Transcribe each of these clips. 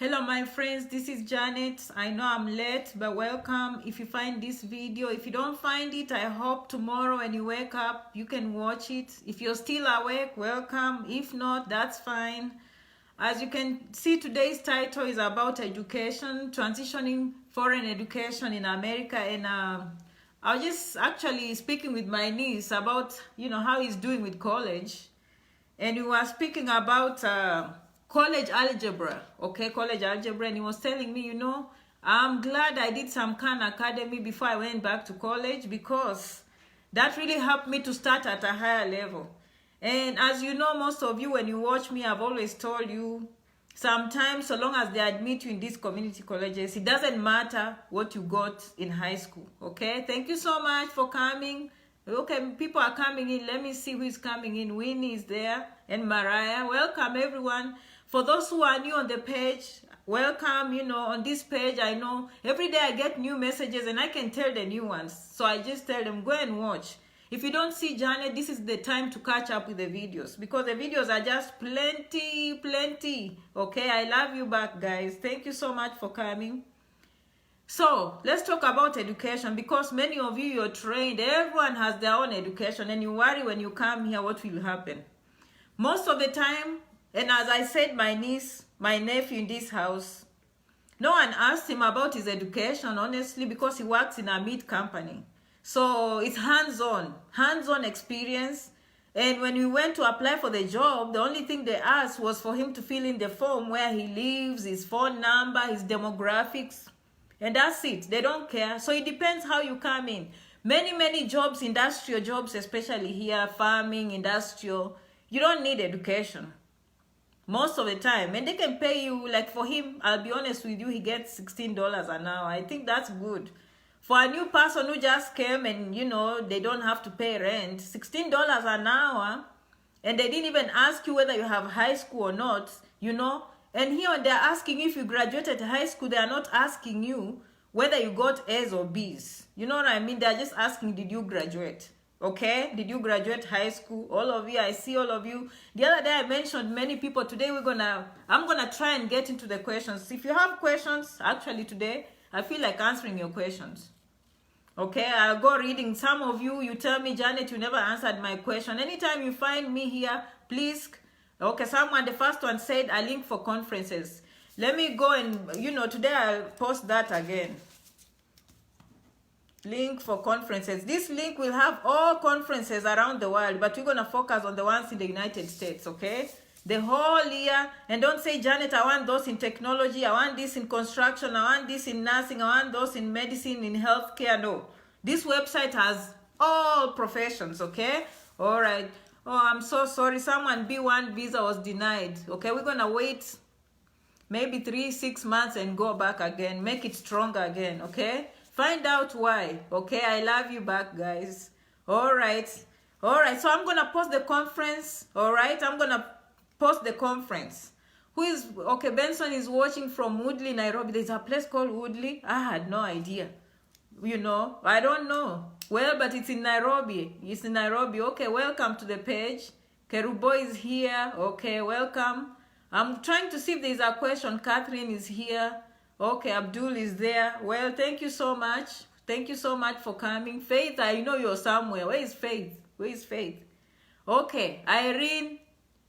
Hello my friends, this is Janet. I know I'm late, but welcome. If you find this video, if you don't find it, I hope tomorrow when you wake up you can watch it. If you're still awake, welcome. If not, that's fine. As you can see, today's title is about education, transitioning foreign education in America. And I was just actually speaking with my niece about how he's doing with college, and we were speaking about college algebra, college algebra, and he was telling me, I'm glad I did some Khan Academy before I went back to college, because that really helped me to start at a higher level. And as you know, most of you, when you watch me, I've always told you, sometimes so long as they admit you in these community colleges, it doesn't matter what you got in high school. Okay, thank you so much for coming. Okay, people are coming in. Let me see who is coming in. Winnie is there, and Mariah. Welcome everyone. For those who are new on the page, welcome. On this page, I know every day I get new messages and I can tell the new ones, so I just tell them, go and watch. If you don't see Janet, this is the time to catch up with the videos, because the videos are just plenty. Okay, I love you back, guys. Thank you so much for coming. So let's talk about education, because many of you, you're trained. Everyone has their own education, and you worry when you come here what will happen. Most of the time, and as I said, my niece, my nephew in this house, no one asked him about his education, honestly, because he works in a meat company. So it's hands-on experience. And when we went to apply for the job, the only thing they asked was for him to fill in the form where he lives, his phone number, his demographics, and that's it. They don't care. So it depends how you come in. Many jobs, industrial jobs, especially here, farming, industrial, you don't need education most of the time, and they can pay you. Like for him, I'll be honest with you, he gets $16 an hour. I think that's good for a new person who just came, and they don't have to pay rent. $16 an hour, and they didn't even ask you whether you have high school or not. And here they're asking if you graduated high school. They are not asking you whether you got A's or B's. You know what I mean? They're just asking, did you graduate? Okay, did you graduate high school? All of you, I see all of you. The other day I mentioned many people. Today I'm gonna try and get into the questions. If you have questions, actually today I feel like answering your questions. Okay, I'll go reading. Some of you, you tell me, Janet, you never answered my question. Anytime you find me here, please. Okay, the first one said a link for conferences. Let me go and, today I'll post that again. Link for conferences. This link will have all conferences around the world, but we're going to focus on the ones in the United States, okay? The whole year. And don't say, Janet, I want those in technology, I want this in construction, I want this in nursing, I want those in medicine, in healthcare. No. This website has all professions, okay? All right. Oh, I'm so sorry. Someone B1 visa was denied. Okay, we're going to wait maybe 3-6 months and go back again. Make it stronger again, okay? Find out why. Okay, I love you back, guys. All right. So I'm going to post the conference. All right, I'm going to post the conference. Okay, Benson is watching from Woodley, Nairobi. There's a place called Woodley. I had no idea. I don't know. Well, but it's in Nairobi. It's in Nairobi. Okay, welcome to the page. Kerubo is here. Okay, welcome. I'm trying to see if there's a question. Catherine is here. Okay, Abdul is there. Well, thank you so much. Thank you so much for coming. Faith, I know you're somewhere. Where is Faith? Where is Faith? Okay, Irene,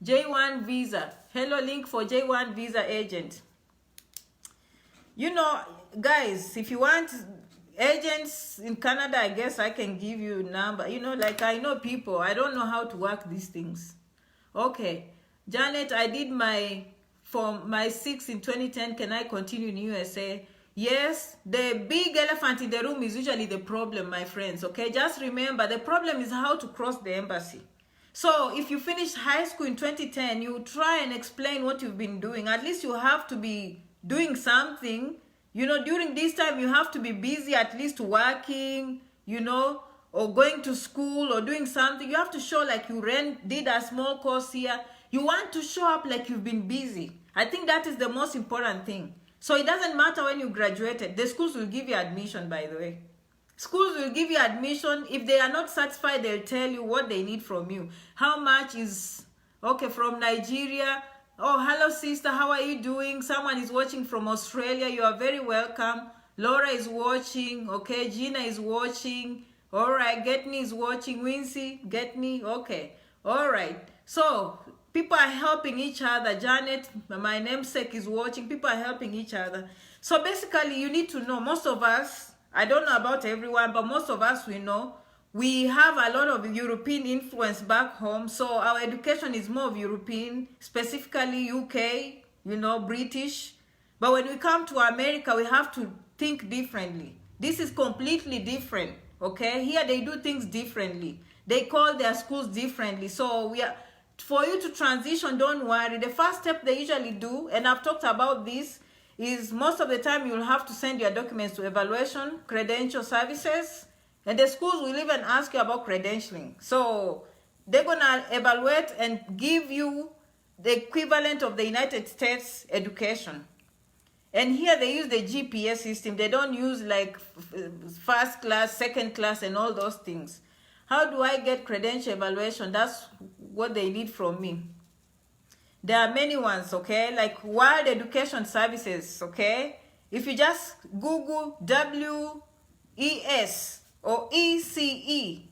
J1 visa. Hello, link for J1 visa agent. Guys, if you want agents in Canada, I guess I can give you a number. Like I know people. I don't know how to work these things. Okay, Janet, I did my 6 in 2010. Can I continue in USA? Yes. The big elephant in the room is usually the problem, my friends. Okay, just remember, the problem is how to cross the embassy. So if you finish high school in 2010, you try and explain what you've been doing. At least you have to be doing something. During this time, you have to be busy, at least working, or going to school or doing something. You have to show like you did a small course here. You want to show up like you've been busy. I think that is the most important thing. So it doesn't matter when you graduated. The schools will give you admission, by the way. Schools will give you admission. If they are not satisfied, they'll tell you what they need from you. How much is, okay, from Nigeria, Oh, hello, sister. How are you doing? Someone is watching from Australia. You are very welcome. Laura is watching. Okay, Gina is watching. All right, Getney is watching. Wincy, Getney. Okay. All right. So people are helping each other. Janet, my namesake, is watching. People are helping each other. So basically, you need to know, most of us, I don't know about everyone, but most of us, we know, we have a lot of European influence back home. So our education is more of European, specifically UK, you know, British. But when we come to America, we have to think differently. This is completely different, okay? Here they do things differently. They call their schools differently. So we are, for you to transition, don't worry. The first step they usually do, and I've talked about this, is most of the time you'll have to send your documents to evaluation, credential services, and the schools will even ask you about credentialing. So they're gonna evaluate and give you the equivalent of the United States education. And here they use the GPS system. They don't use like first class, second class, and all those things. How do I get credential evaluation? That's what they need from me. There are many ones, okay? Like World Education Services, okay? If you just Google WES or ECE,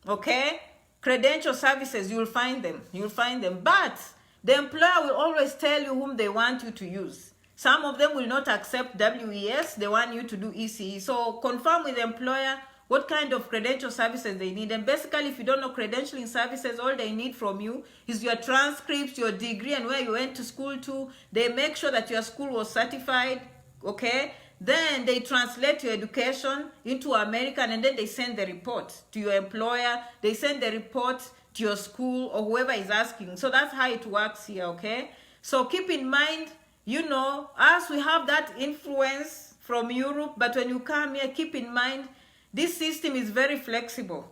okay? Credential services, you'll find them. You'll find them. But the employer will always tell you whom they want you to use. Some of them will not accept WES. They want you to do ECE. So confirm with the employer what kind of credential services they need. And basically, if you don't know credentialing services, all they need from you is your transcripts, your degree, and where you went to school to. They make sure that your school was certified, okay? Then they translate your education into American, and then they send the report to your employer. They send the report to your school or whoever is asking. So that's how it works here, okay? So keep in mind, you know, as we have that influence from Europe, but when you come here, keep in mind, this system is very flexible.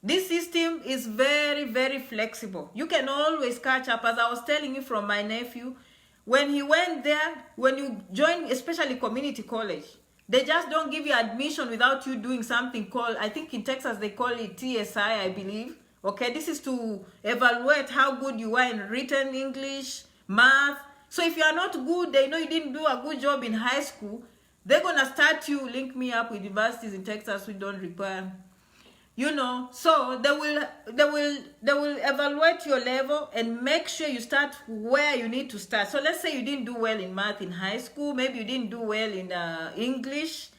This system is very, very flexible. You can always catch up. As I was telling you from my nephew, when he went there, when you join, especially community college, they just don't give you admission without you doing something called, I think in Texas they call it TSI, I believe. Okay, this is to evaluate how good you are in written English, math. So if you are not good, they know you didn't do a good job in high school, they're gonna start you, link me up with universities in Texas who don't require, you know. So they will evaluate your level and make sure you start where you need to start. So let's say you didn't do well in math in high school, maybe you didn't do well in English.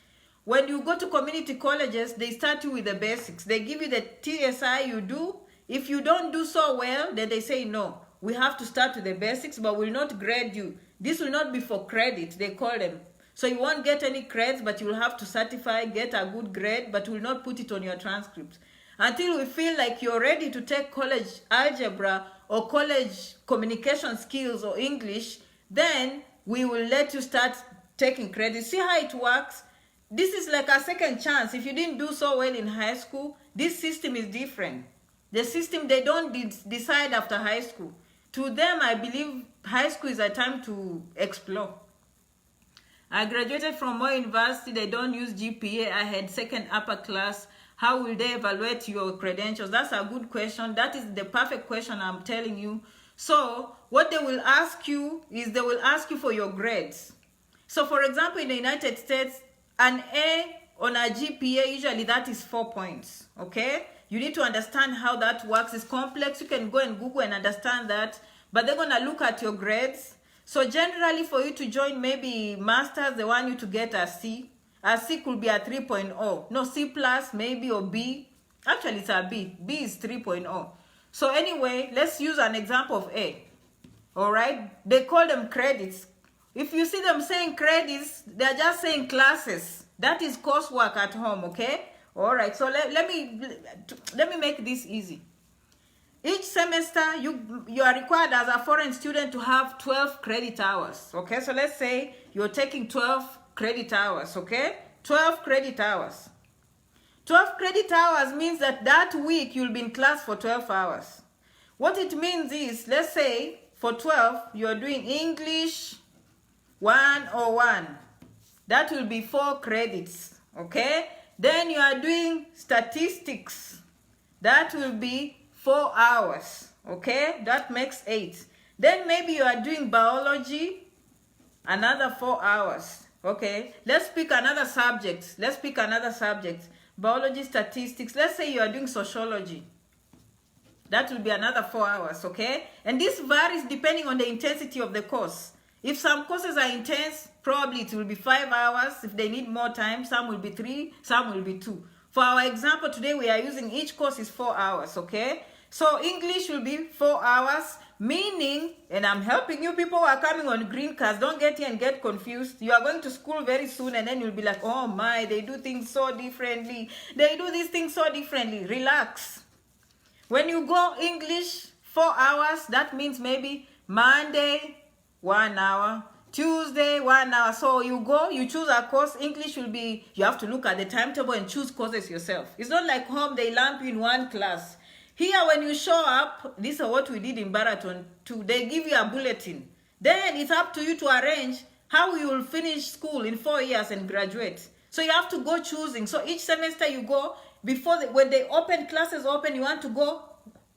When you go to community colleges, they start you with the basics. They give you the TSI you do. If you don't do so well, then they say no, we have to start with the basics, but will not grade you. This will not be for credit, they call them. So you won't get any credits, but you'll have to certify, get a good grade, but will not put it on your transcript. Until we feel like you're ready to take college algebra or college communication skills or English, then we will let you start taking credits. See how it works? This is like a second chance. If you didn't do so well in high school, this system is different. The system, they don't decide after high school. To them, I believe high school is a time to explore. I graduated from Moy University. They don't use GPA. I had second upper class. How will they evaluate your credentials? That's a good question. That is the perfect question, I'm telling you. So what they will ask you is they will ask you for your grades. So for example, in the United States, an A on a GPA, usually that is 4 points, okay? You need to understand how that works. It's complex. You can go and Google and understand that. But they're going to look at your grades. So generally, for you to join maybe masters, they want you to get a C. A C could be a 3.0. No, C plus maybe, or B. Actually, it's a B. B is 3.0. So anyway, let's use an example of A. All right? They call them credits. If you see them saying credits, they're just saying classes. That is coursework at home, okay? All right, so let me make this easy. Each semester, you are required as a foreign student to have 12 credit hours, okay? So let's say you're taking 12 credit hours, okay? 12 credit hours. 12 credit hours means that week you'll be in class for 12 hours. What it means is, let's say for 12, you're doing English 101. That will be 4 credits, okay? Then you are doing statistics. That will be 4 hours, okay? That makes 8. Then maybe you are doing biology, another 4 hours. Okay, let's pick another subject. Let's pick another subject. Biology, statistics. Let's say you are doing sociology. That will be another 4 hours, okay? And this varies depending on the intensity of the course. If some courses are intense, probably it will be 5 hours. If they need more time, some will be 3, some will be 2. For our example today, we are using each course is 4 hours, okay? So English will be 4 hours, meaning, and I'm helping you people who are coming on green cards, don't get here and get confused. You are going to school very soon and then you'll be like, oh my, they do things so differently. They do these things so differently. Relax. When you go English 4 hours, that means maybe Monday, 1 hour, Tuesday, 1 hour. So you go, you choose a course. English will be, you have to look at the timetable and choose courses yourself. It's not like home, they lump you in one class. Here, when you show up, this is what we did in Baraton too. They give you a bulletin. Then it's up to you to arrange how you will finish school in 4 years and graduate. So you have to go choosing. So each semester you go, when they open, classes open, you want to go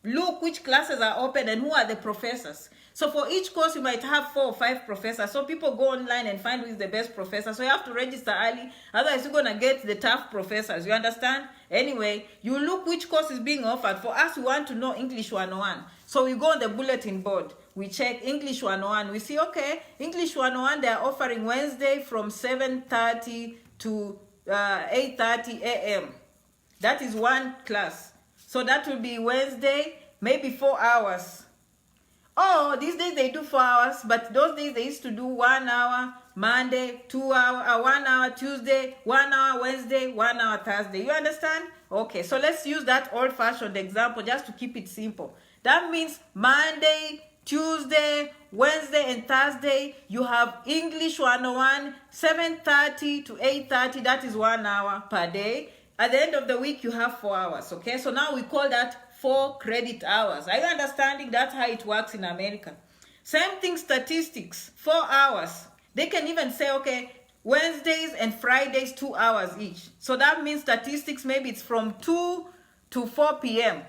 look which classes are open and who are the professors. So for each course, you might have 4 or 5 professors. So people go online and find who is the best professor. So you have to register early. Otherwise, you're going to get the tough professors. You understand? Anyway, you look which course is being offered. For us, we want to know English 101. So we go on the bulletin board. We check English 101. We see, okay, English 101, they are offering Wednesday from 7:30 to 8:30 a.m. That is one class. So that will be Wednesday, maybe 4 hours. Oh, these days they do 4 hours, but those days they used to do 1 hour Monday, 2 hour, 1 hour Tuesday, 1 hour Wednesday, 1 hour Thursday. You understand? Okay, so let's use that old-fashioned example just to keep it simple. That means Monday, Tuesday, Wednesday, and Thursday, you have English 101, 7:30 to 8:30. That is 1 hour per day. At the end of the week, you have 4 hours, okay? So now we call that 4 credit hours. Are you understanding? That's how it works in America. Same thing, statistics, 4 hours. They can even say, okay, Wednesdays and Fridays, 2 hours each. So that means statistics, maybe it's from 2 to 4 p.m.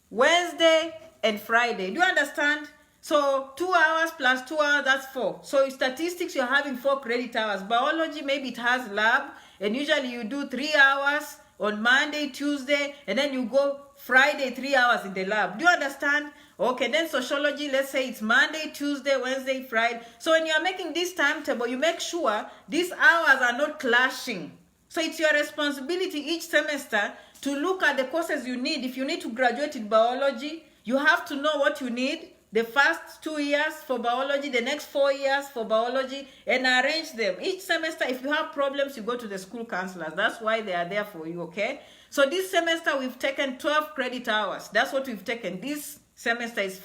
Wednesday and Friday. Do you understand? So 2 hours plus 2 hours, that's 4. So in statistics, you're having 4 credit hours. Biology, maybe it has lab. And usually you do 3 hours on Monday, Tuesday, and then you go Friday, 3 hours in the lab. Do you understand? Okay, then sociology, let's say it's Monday, Tuesday, Wednesday, Friday. So when you are making this timetable, you make sure these hours are not clashing. So it's your responsibility each semester to look at the courses you need. If you need to graduate in biology, you have to know what you need. The first 2 years for biology, the next 4 years for biology, and arrange them. Each semester, if you have problems, you go to the school counselors. That's why they are there for you, okay? So this semester, we've taken 12 credit hours. That's what we've taken. This semester is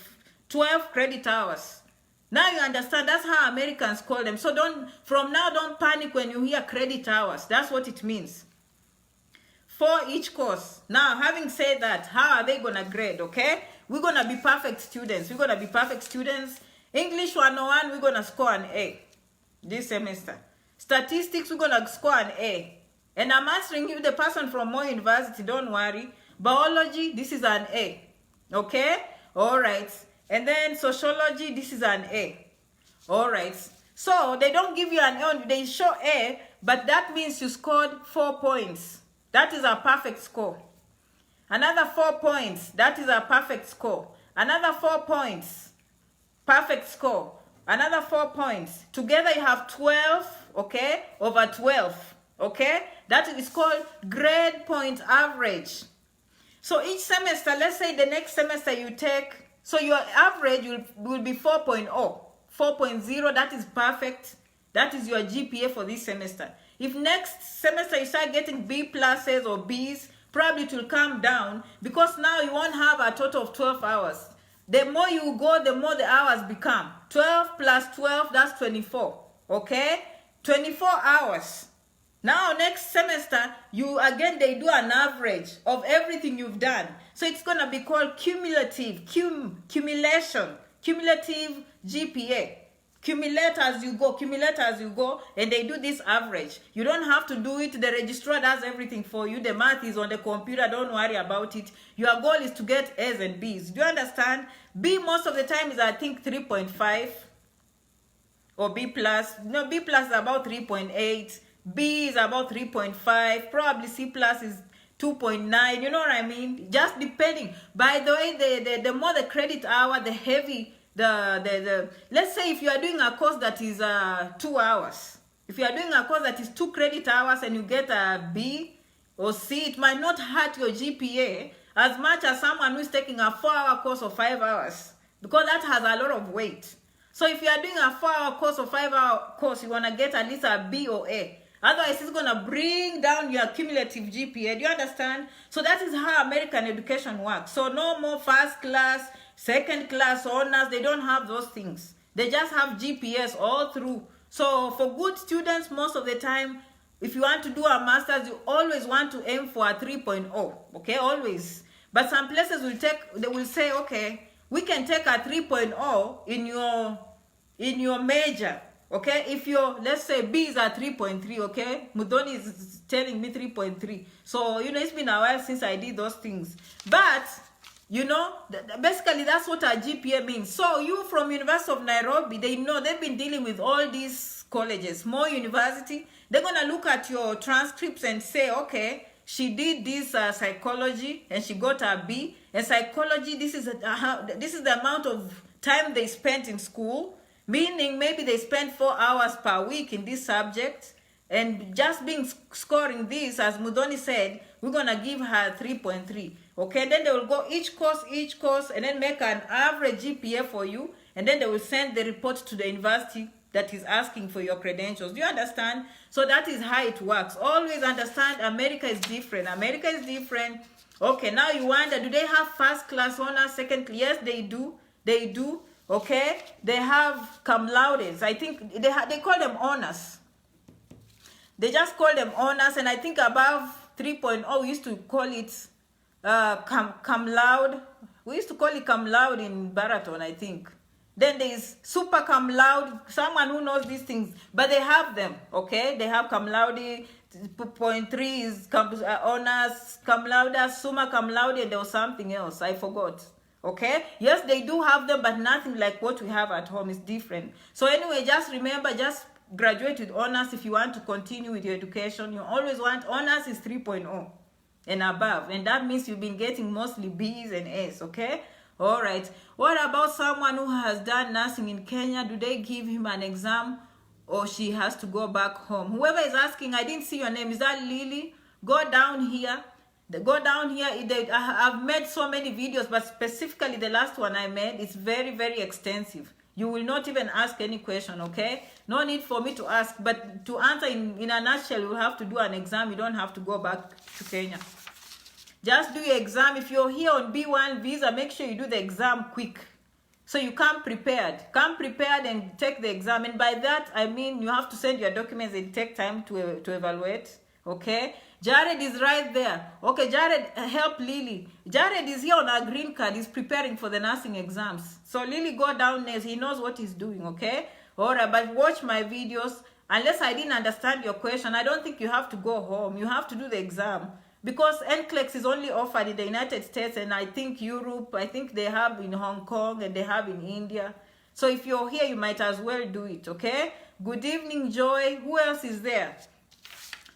12 credit hours. Now you understand, that's how Americans call them. So from now, don't panic when you hear credit hours. That's what it means. For each course. Now, having said that, how are they going to grade, okay? We're going to be perfect students. We're going to be perfect students. English 101, we're going to score an A this semester. Statistics, we're going to score an A. And I'm answering you, the person from Moy University, don't worry. Biology, this is an A. Okay? All right. And then sociology, this is an A. All right. So they don't give you an A, they show A, but that means you scored 4 points. That is a perfect score. Another 4 points. That is a perfect score. Another 4 points. Perfect score. Another 4 points. Together you have 12, okay, over 12, okay? That is called grade point average. So each semester, let's say the next semester you take, so your average will be 4.0. 4.0, that is perfect. That is your GPA for this semester. If next semester you start getting B pluses or Bs, probably it will come down because now you won't have a total of 12 hours. The more you go, the more the hours become. 12 plus 12, that's 24. Okay? 24 hours. Now next semester, they do an average of everything you've done. So it's going to be called cumulative, cumulative GPA. cumulate as you go, and they do this average. You don't have to do it. The registrar does everything for you. The math is on the computer. Don't worry about it. Your goal is to get A's and B's. Do you understand? B most of the time is, I think, 3.5 or B plus. No, B plus is about 3.8. B is about 3.5. Probably C plus is 2.9. You know what I mean? Just depending. By the way, the more the credit hour, the heavy let's say if you are doing a course that is 2 hours. If you are doing a course that is 2 credit hours and you get a B or C, it might not hurt your GPA as much as someone who is taking a 4-hour course or 5 hours, because that has a lot of weight. So if you are doing a 4-hour course or 5-hour course, you want to get at least a B or A. Otherwise, it's going to bring down your cumulative GPA. Do you understand? So that is how American education works. So no more first class, second class, honors. They don't have those things. They just have GPAs all through. So for good students, most of the time, if you want to do a master's, you always want to aim for a 3.0. Okay, always. But some places they will say, okay, we can take a 3.0 in your major. Okay, if let's say B is at 3.3, okay, Mudoni is telling me 3.3. So, it's been a while since I did those things. But, basically that's what a GPA means. So, you from University of Nairobi, they've been dealing with all these colleges, more university. They're going to look at your transcripts and say, okay, she did this psychology and she got a B. And psychology, this is the amount of time they spent in school. Meaning maybe they spend 4 hours per week in this subject, and just scoring this, as Mudoni said, we're going to give her 3.3. Okay, then they will go each course, and then make an average GPA for you, and then they will send the report to the university that is asking for your credentials. Do you understand? So that is how it works. Always understand America is different. America is different. Okay, now you wonder, do they have first class honors, second class? Yes, they do. They do. Okay, they have cum laudes. I think they call them honors. They just call them honors, and I think above 3.0 we used to call it cum laude. We used to call it cum laude in Baraton, I think. Then there is super cum laude, someone who knows these things, but they have them. Okay, they have cum laude. 0.3 is honors, cum laude, summa cum laude, and there was something else I forgot. Okay, yes, they do have them, but nothing like what we have at home. Is different. So anyway, just remember, just graduate with honors. If you want to continue with your education, you always want honors is 3.0 and above, and that means you've been getting mostly B's and A's. Okay, all right. What about someone who has done nursing in Kenya? Do they give him an exam, or she has to go back home? Whoever is asking, I didn't see your name. Is that Lily? Go down here. Go down here. I've made so many videos, but specifically the last one I made is very, very extensive. You will not even ask any question, okay? No need for me to ask, but to answer in a nutshell, you will have to do an exam. You don't have to go back to Kenya. Just do your exam. If you're here on B1 visa, make sure you do the exam quick. So you come prepared. Come prepared and take the exam. And by that, I mean you have to send your documents and take time to evaluate, okay? Jared is right there. Okay, Jared, help Lily. Jared is here on our green card. He's preparing for the nursing exams. So Lily, go down there. He knows what he's doing, okay? All right, but watch my videos. Unless I didn't understand your question, I don't think you have to go home. You have to do the exam. Because NCLEX is only offered in the United States and I think Europe. I think they have in Hong Kong and they have in India. So if you're here, you might as well do it, okay? Good evening, Joy. Who else is there?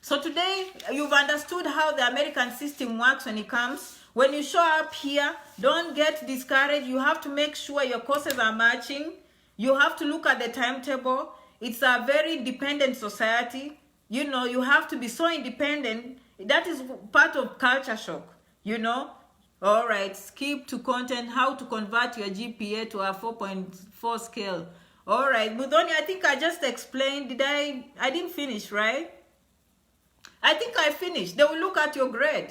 So today, you've understood how the American system works when it comes. When you show up here, don't get discouraged. You have to make sure your courses are matching. You have to look at the timetable. It's a very dependent society. You know, you have to be so independent. That is part of culture shock, you know. All right, skip to content, how to convert your GPA to a 4.4 scale. All right, Mudoni, I think I just explained. I didn't finish, right? I think I finished. They will look at your grade.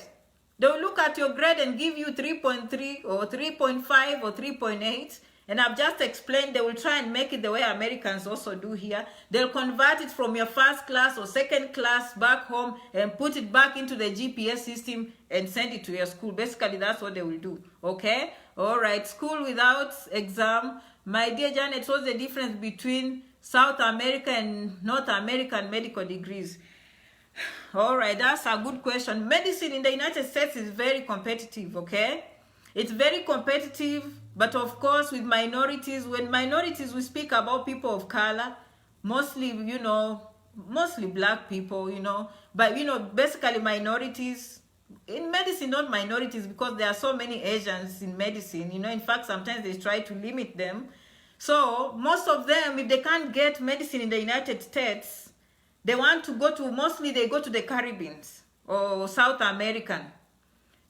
They will look at your grade and give you 3.3 or 3.5 or 3.8. And I've just explained they will try and make it the way Americans also do here. They'll convert it from your first class or second class back home and put it back into the GPS system and send it to your school. Basically, that's what they will do. Okay? All right. School without exam. My dear Janet, what's the difference between South America and North American medical degrees? All right, that's a good question. Medicine in the United States is very competitive, okay? It's very competitive, but of course with minorities, when minorities, we speak about people of color, mostly, you know, mostly black people, you know, but, you know, basically minorities. In medicine, not minorities, because there are so many Asians in medicine, you know. In fact, sometimes they try to limit them. So most of them, if they can't get medicine in the United States, they want to go to, mostly they go to the Caribbean or South American.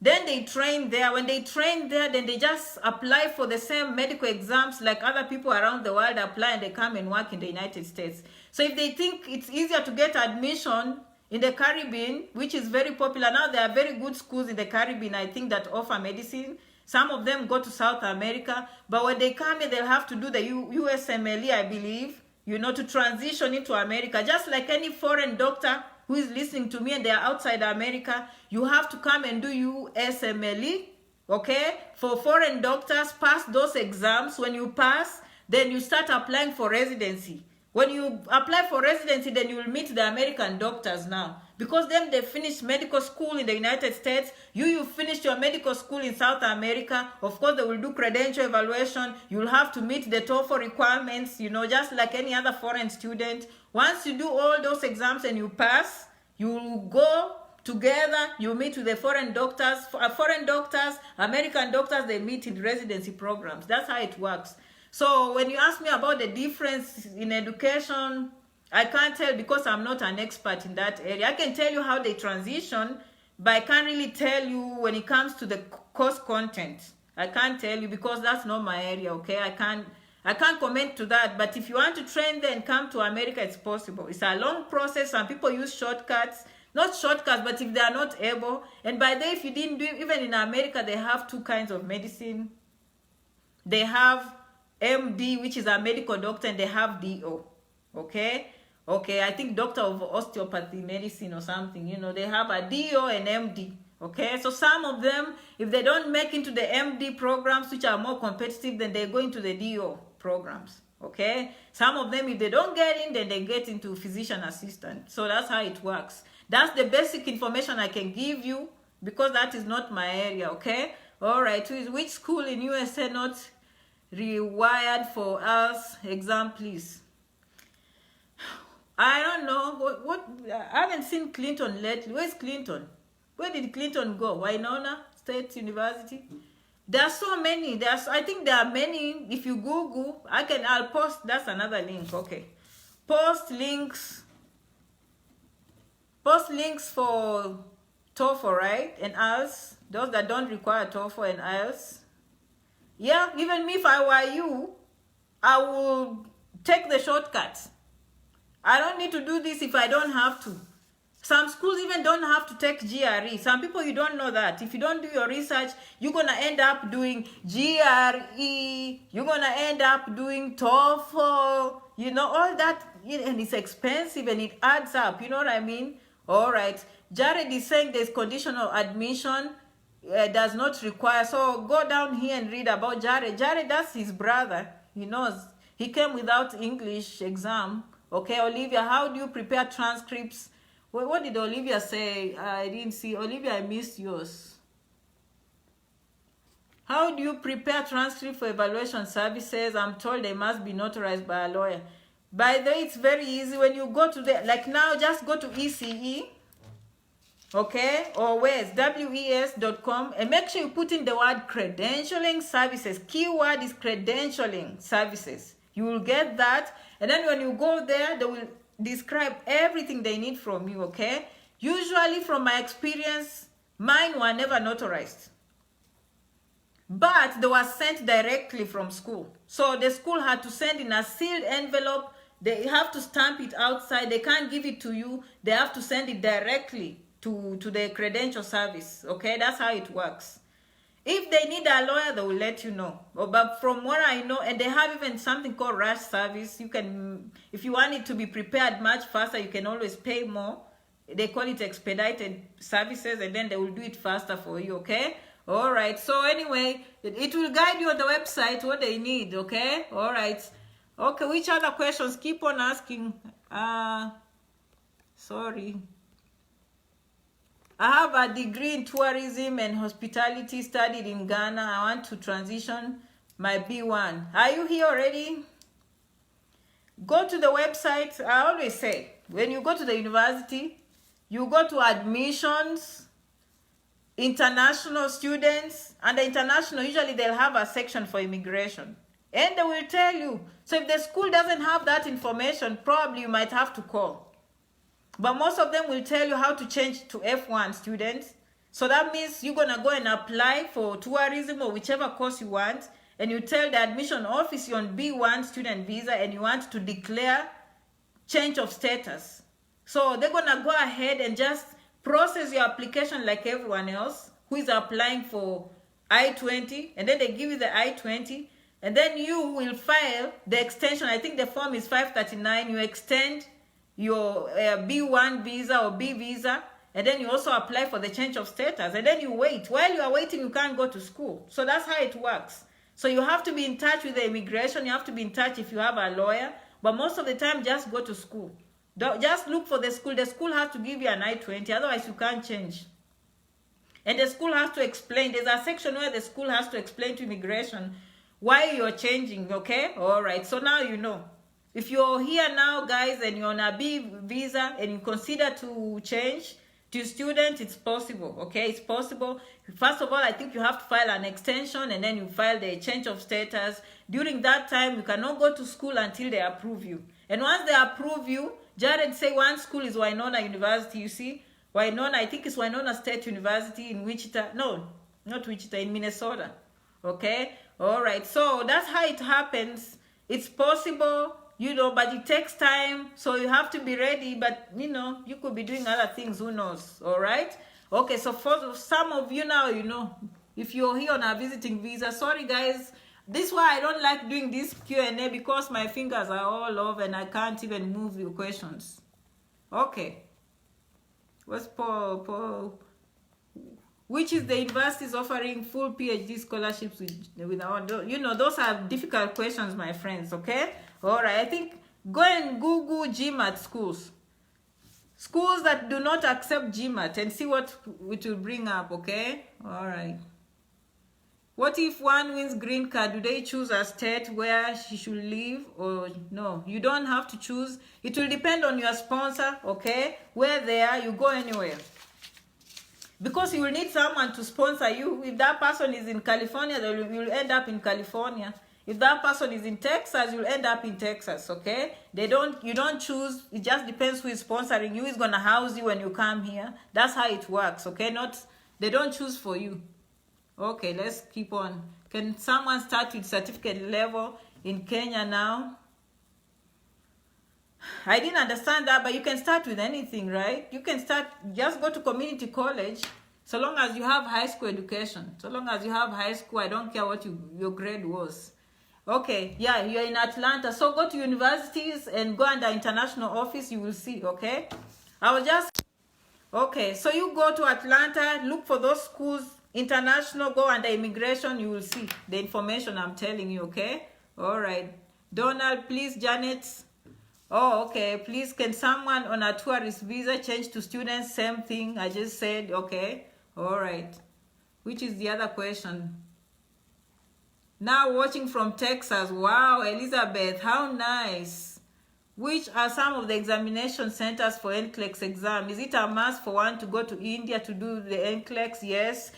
Then they train there. When they train there, then they just apply for the same medical exams like other people around the world apply, and they come and work in the United States. So if they think it's easier to get admission in the Caribbean, which is very popular now, there are very good schools in the Caribbean, I think, that offer medicine. Some of them go to South America, but when they come here, they'll have to do the USMLE, I believe, you know, to transition into America. Just like any foreign doctor who is listening to me and they're outside America, you have to come and do USMLE, okay? For foreign doctors, pass those exams. When you pass, then you start applying for residency. When you apply for residency, then you will meet the American doctors now. Because then they finish medical school in the United States. You finish your medical school in South America. Of course, they will do credential evaluation. You'll have to meet the TOEFL requirements, you know, just like any other foreign student. Once you do all those exams and you pass, you go together, you meet with the foreign doctors. American doctors, they meet in residency programs. That's how it works. So when you ask me about the difference in education, I can't tell because I'm not an expert in that area. I can tell you how they transition, but I can't really tell you when it comes to the course content. I can't tell you because that's not my area, okay? I can't comment to that. But if you want to train there and come to America, it's possible. It's a long process. Some people use shortcuts. Not shortcuts, but if they are not able. And by the way, if you didn't do it, even in America, they have two kinds of medicine. They have MD, which is a medical doctor, and they have DO, okay? Okay, I think doctor of osteopathy medicine or something, you know, they have a DO and MD, okay? So some of them, if they don't make into the MD programs, which are more competitive, then they go into the DO programs, okay? Some of them, if they don't get in, then they get into physician assistant. So that's how it works. That's the basic information I can give you because that is not my area, okay? All right, which school in USA not required for us? Exam, please. I don't know. What I haven't seen Clinton lately. Where's Clinton? Where did Clinton go? Winona State University? There are so many. I think there are many. If you Google, I'll post. That's another link. Okay. Post links for TOEFL, right? And IELTS. Those that don't require TOEFL and IELTS. Yeah, even me, if I were you, I will take the shortcuts. I don't need to do this if I don't have to. Some schools even don't have to take GRE. Some people, you don't know that. If you don't do your research, you're going to end up doing GRE. You're going to end up doing TOEFL. You know, all that. And it's expensive and it adds up. You know what I mean? All right. Jared is saying there's conditional admission. Does not require. So go down here and read about Jared. Jared, that's his brother. He knows. He came without English exam. Okay, Olivia, how do you prepare transcripts? What did Olivia say? I didn't see. Olivia, I missed yours. How do you prepare transcript for evaluation services? I'm told they must be notarized by a lawyer. By the way, it's very easy. When you go to the, like now, just go to ECE. Okay, or where's WES.com and make sure you put in the word credentialing services. Keyword is credentialing services. You will get that, and then when you go there, they will describe everything they need from you, okay? Usually, from my experience, mine were never notarized, but they were sent directly from school. So the school had to send in a sealed envelope. They have to stamp it outside. They can't give it to you. They have to send it directly to the credential service, okay? That's how it works. If they need a lawyer, they will let you know. But from what I know, and they have even something called rush service. You can, if you want it to be prepared much faster, you can always pay more. They call it expedited services, and then they will do it faster for you, okay? All right. So anyway, it will guide you on the website what they need, okay? All right. Okay, which other questions? Keep on asking. Sorry. I have a degree in tourism and hospitality, studied in Ghana. I want to transition my B1. Are you here already? Go to the website. I always say, when you go to the university, you go to admissions, international students, and the international, usually they'll have a section for immigration. And they will tell you. So if the school doesn't have that information, probably you might have to call. But most of them will tell you how to change to F1 students. So that means you're going to go and apply for tourism or whichever course you want. And you tell the admission office you're on B1 student visa and you want to declare change of status. So they're going to go ahead and just process your application like everyone else who is applying for I-20. And then they give you the I-20. And then you will file the extension. I think the form is 539. You extend your B1 visa or B visa, and then you also apply for the change of status, and then you wait. While you are waiting, you can't go to school. So that's how it works. So you have to be in touch with the immigration. You have to be in touch if you have a lawyer, but most of the time, just go to school. Just look for the school. The school has to give you an I-20, otherwise you can't change. And the school has to explain. There's a section where the school has to explain to immigration why you're changing, okay? All right, so now you know. If you're here now, guys, and you're on a B visa and you consider to change to student, it's possible, okay? It's possible. First of all, I think you have to file an extension and then you file the change of status. During that time, you cannot go to school until they approve you. And once they approve you, Jared say one school is Winona University, you see? Winona, I think it's Winona State University in Wichita. No, not Wichita, in Minnesota, okay? All right, so that's how it happens. It's possible. You know, but it takes time, so you have to be ready. But, you know, you could be doing other things, who knows, all right? Okay, so for some of you now, you know, if you're here on a visiting visa, sorry, guys. This is why I don't like doing this Q&A, because my fingers are all over and I can't even move your questions. Okay. What's Paul? Which is the universities offering full PhD scholarships with our, you know, those are difficult questions, my friends, okay? All right, I think go and Google GMAT schools. Schools that do not accept GMAT and see what it will bring up, okay? All right. What if one wins green card? Do they choose a state where she should live or no? You don't have to choose. It will depend on your sponsor, okay? Where they are, you go anywhere. Because you will need someone to sponsor you. If that person is in California, you will end up in California. If that person is in Texas, you'll end up in Texas, okay? You don't choose. It just depends who is sponsoring you. Who is going to house you when you come here. That's how it works, okay? They don't choose for you. Okay, let's keep on. Can someone start with certificate level in Kenya now? I didn't understand that, but you can start with anything, right? You can start, just go to community college, so long as you have high school education. So long as you have high school, I don't care what your grade was. Okay, yeah, you're in Atlanta. So go to universities and go under international office, you will see, okay? Okay, so you go to Atlanta, look for those schools, international, go under immigration, you will see the information I'm telling you, okay? All right. Donald, please, Janet. Oh, okay. Please, can someone on a tourist visa change to students? Same thing I just said, okay? All right. Which is the other question? Now watching from Texas. Wow, Elizabeth, how nice. Which are some of the examination centers for NCLEX exam? Is it a must for one to go to India to do the NCLEX? Yes.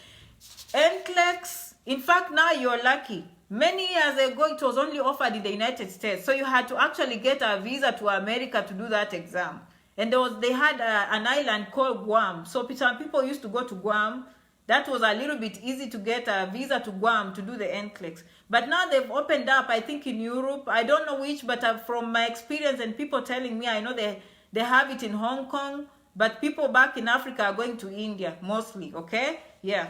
NCLEX, in fact, now you're lucky. Many years ago, it was only offered in the United States. So you had to actually get a visa to America to do that exam. And they had an island called Guam. So some people used to go to Guam. That was a little bit easy to get a visa to Guam to do the NCLEX. But now they've opened up, I think, in Europe. I don't know which, but from my experience and people telling me, I know they have it in Hong Kong. But people back in Africa are going to India, mostly, okay? Yeah.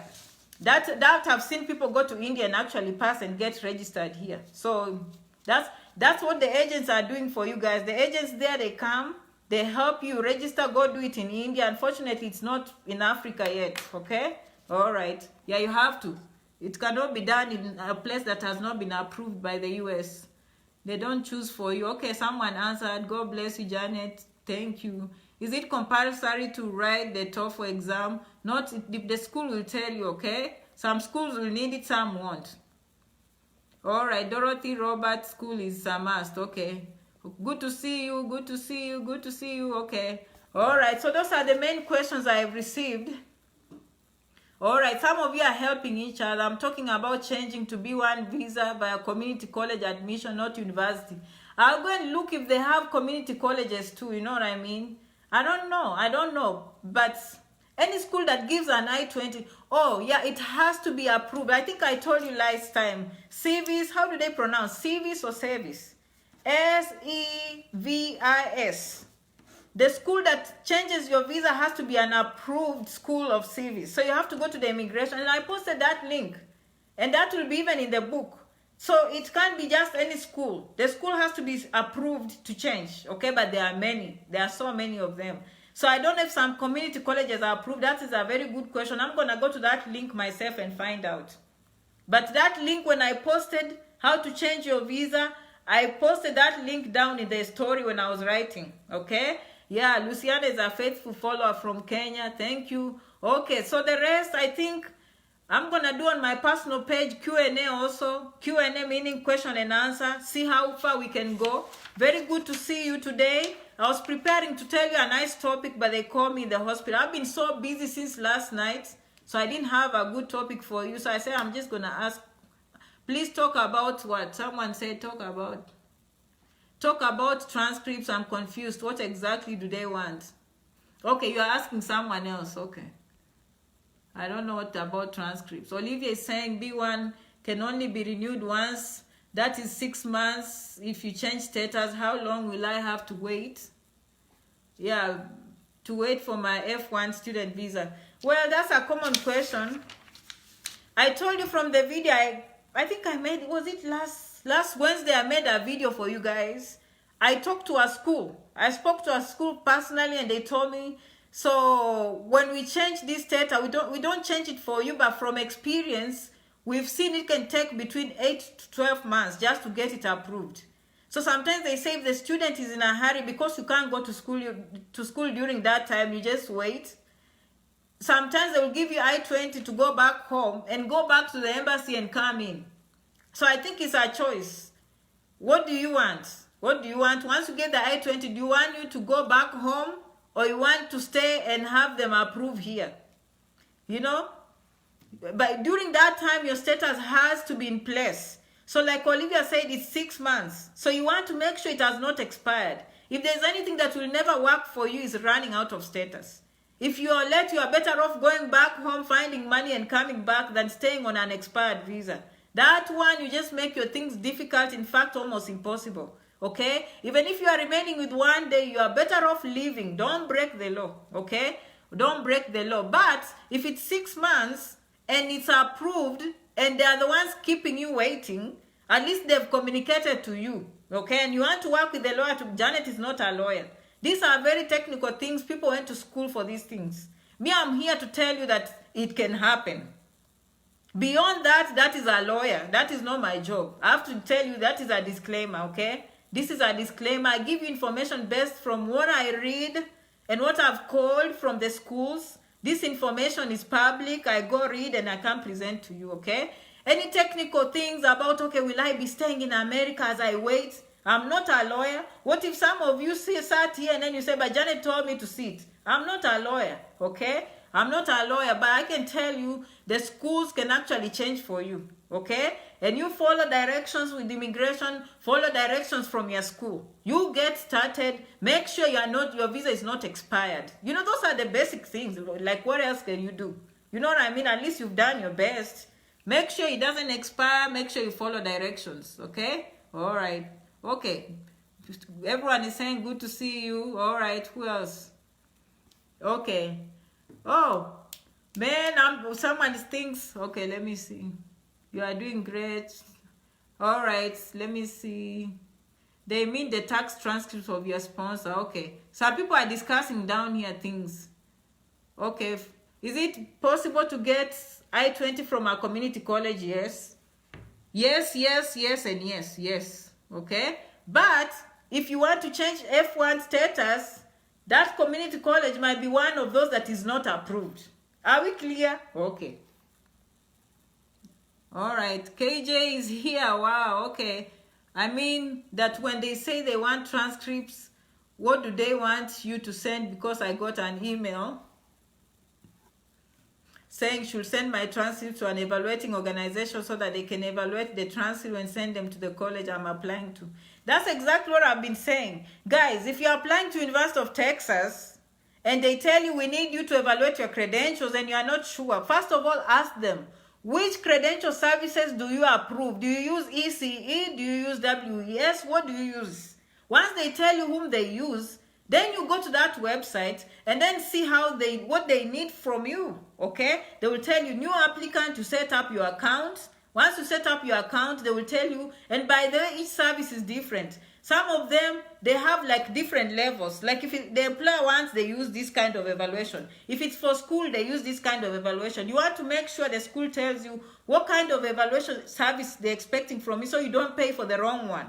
That I've seen people go to India and actually pass and get registered here. So that's what the agents are doing for you guys. The agents there, they come, they help you register, go do it in India. Unfortunately, it's not in Africa yet, okay? All right. Yeah, you have to. It cannot be done in a place that has not been approved by the US. They don't choose for you. Okay, someone answered. God bless you, Janet. Thank you. Is it compulsory to write the TOEFL exam? Not, the school will tell you, okay? Some schools will need it, some won't. All right, Dorothy Robert School is a must. Okay. Good to see you. Good to see you. Good to see you. Okay. All right. So those are the main questions I have received. All right. Some of you are helping each other. I'm talking about changing to B1 visa via community college admission, not university. I'll go and look if they have community colleges too. You know what I mean? I don't know. But any school that gives an I-20, oh yeah, it has to be approved. I think I told you last time. Civis, how do they pronounce? Civis or Service? S-E-V-I-S. The school that changes your visa has to be an approved school of Civis. So you have to go to the immigration. And I posted that link. And that will be even in the book. So it can't be just any school. The school has to be approved to change. Okay, but there are many. There are so many of them. So I don't know if some community colleges are approved. That is a very good question. I'm going to go to that link myself and find out. But that link, when I posted how to change your visa, I posted that link down in the story when I was writing. Okay? Yeah, Luciana is a faithful follower from Kenya. Thank you. Okay, so the rest, I think I'm going to do on my personal page Q&A also. Q&A meaning question and answer. See how far we can go. Very good to see you today. I was preparing to tell you a nice topic, but they called me in the hospital. I've been so busy since last night, so I didn't have a good topic for you. So I said, I'm just going to ask, please talk about what? Someone said talk about transcripts. I'm confused. What exactly do they want? Okay, you're asking someone else. Okay. I don't know what about transcripts. Olivia is saying B1 can only be renewed once. That is 6 months. If you change status, how long will I have to wait? Yeah, to wait for my F1 student visa. Well, that's a common question. I told you from the video, I think I made, was it last Wednesday, I made a video for you guys. I talked to a school. I spoke to a school personally and they told me, so when we change this data, we don't change it for you, but from experience, we've seen it can take between 8 to 12 months just to get it approved. So sometimes they say if the student is in a hurry because you can't go to school during that time, you just wait. Sometimes they will give you I-20 to go back home and go back to the embassy and come in. So I think it's a choice. What do you want? What do you want? Once you get the I-20, do you want you to go back home or you want to stay and have them approved here? You know? But during that time, your status has to be in place. So like Olivia said, it's 6 months. So you want to make sure it has not expired. If there's anything that will never work for you, is running out of status. If you are late, you are better off going back home, finding money and coming back than staying on an expired visa. That one, you just make your things difficult, in fact, almost impossible. Okay? Even if you are remaining with 1 day, you are better off leaving. Don't break the law. Okay? Don't break the law. But if it's 6 months and it's approved and they are the ones keeping you waiting, at least they've communicated to you. Okay? And you want to work with the lawyer. Janet is not a lawyer. These are very technical things. People went to school for these things. Me, I'm here to tell you that it can happen. Beyond that, that is a lawyer. That is not my job. I have to tell you that is a disclaimer, okay? This is a disclaimer. I give you information based from what I read and what I've called from the schools. This information is public. I go read and I can present to you, okay? Any technical things about, okay, will I be staying in America as I wait? I'm not a lawyer. What if some of you sat here and then you say, but Janet told me to sit? I'm not a lawyer, okay? I'm not a lawyer, but I can tell you the schools can actually change for you, okay? And you follow directions with immigration, follow directions from your school. You get started, make sure your visa is not expired. You know, those are the basic things. Like, what else can you do? You know what I mean? At least you've done your best. Make sure it doesn't expire. Make sure you follow directions, okay? All right. Okay. Everyone is saying good to see you. All right. Who else? Okay. Oh, man, someone thinks, okay, let me see. You are doing great. All right, let me see. They mean the tax transcript of your sponsor. Okay. Some people are discussing down here things. Okay. Is it possible to get I-20 from a community college? Yes. Yes, yes, yes, and yes, yes. okay? But if you want to change F1 status, that community college might be one of those that is not approved. Are we clear? Okay. All right, KJ is here. Wow, okay. I mean that when they say they want transcripts, what do they want you to send? Because I got an email saying should send my transcripts to an evaluating organization so that they can evaluate the transcript and send them to the college I'm applying to. That's exactly what I've been saying. Guys, if you're applying to University of Texas and they tell you we need you to evaluate your credentials and you are not sure, first of all, ask them, which credential services do you approve? Do you use ECE? Do you use WES? What do you use? Once they tell you whom they use, then you go to that website and then see what they need from you, okay? They will tell you, new applicant, to set up your account. Once you set up your account, they will tell you, and by the way, each service is different. Some of them, they have like different levels. Like if the employer wants, they use this kind of evaluation. If it's for school, they use this kind of evaluation. You want to make sure the school tells you what kind of evaluation service they're expecting from you so you don't pay for the wrong one.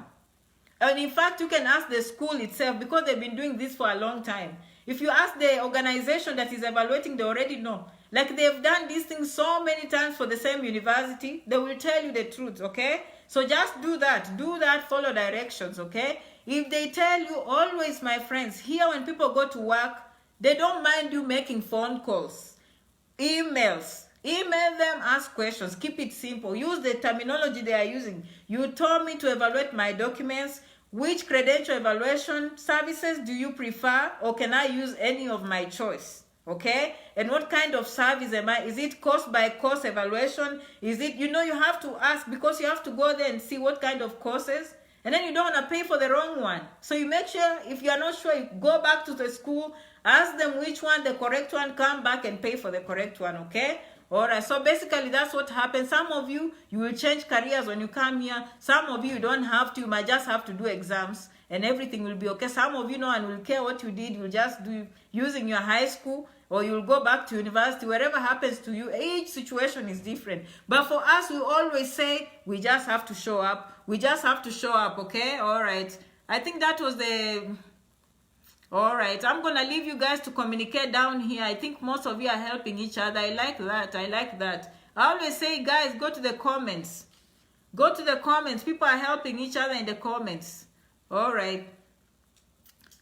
And in fact, you can ask the school itself because they've been doing this for a long time. If you ask the organization that is evaluating, they already know. Like they've done these things so many times for the same university, they will tell you the truth, okay? So just do that, follow directions, okay? If they tell you, always, my friends, here when people go to work, they don't mind you making phone calls, emails. Email them, ask questions, keep it simple. Use the terminology they are using. You told me to evaluate my documents. Which credential evaluation services do you prefer, or can I use any of my choice? Okay? And what kind of service am I? Is it course by course evaluation? Is it, you have to ask because you have to go there and see what kind of courses. And then you don't want to pay for the wrong one. So you make sure, if you are not sure, you go back to the school, ask them which one, the correct one, come back and pay for the correct one, okay? All right, so basically that's what happens. Some of you will change careers when you come here. Some of you don't have to. You might just have to do exams and everything will be okay. Some of you, no one will care what you did. You'll just do using your high school, or you'll go back to university. Whatever happens to you, each situation is different. But for us, we always say we just have to show up. We just have to show up, okay? All right. I think that was the... All right, I'm going to leave you guys to communicate down here. I think most of you are helping each other. I like that. I like that. I always say, guys, go to the comments. Go to the comments. People are helping each other in the comments. All right.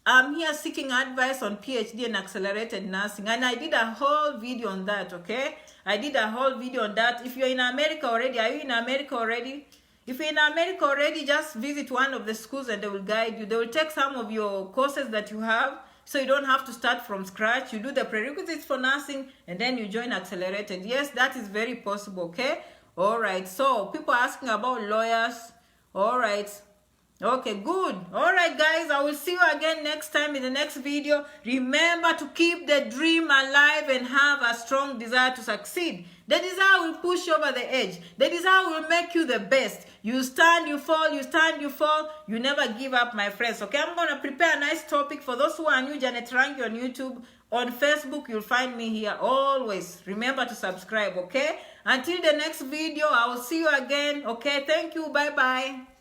I'm here seeking advice on PhD and accelerated nursing. And I did a whole video on that, okay? I did a whole video on that. If you're in America already, are you in America already? If you're in America already, just visit one of the schools and they will guide you. They will take some of your courses that you have, so you don't have to start from scratch. You do the prerequisites for nursing, and then you join accelerated. Yes, that is very possible, okay? All right, so people are asking about lawyers. All right. Okay, good. All right, guys, I will see you again next time in the next video. Remember to keep the dream alive and have a strong desire to succeed. The desire will push you over the edge. The desire will make you the best. You stand, you fall, you stand, you fall. You never give up, my friends. Okay, I'm going to prepare a nice topic for those who are new. Janet Rangi on YouTube. On Facebook, you'll find me here. Always remember to subscribe, okay? Until the next video, I will see you again. Okay, thank you. Bye-bye.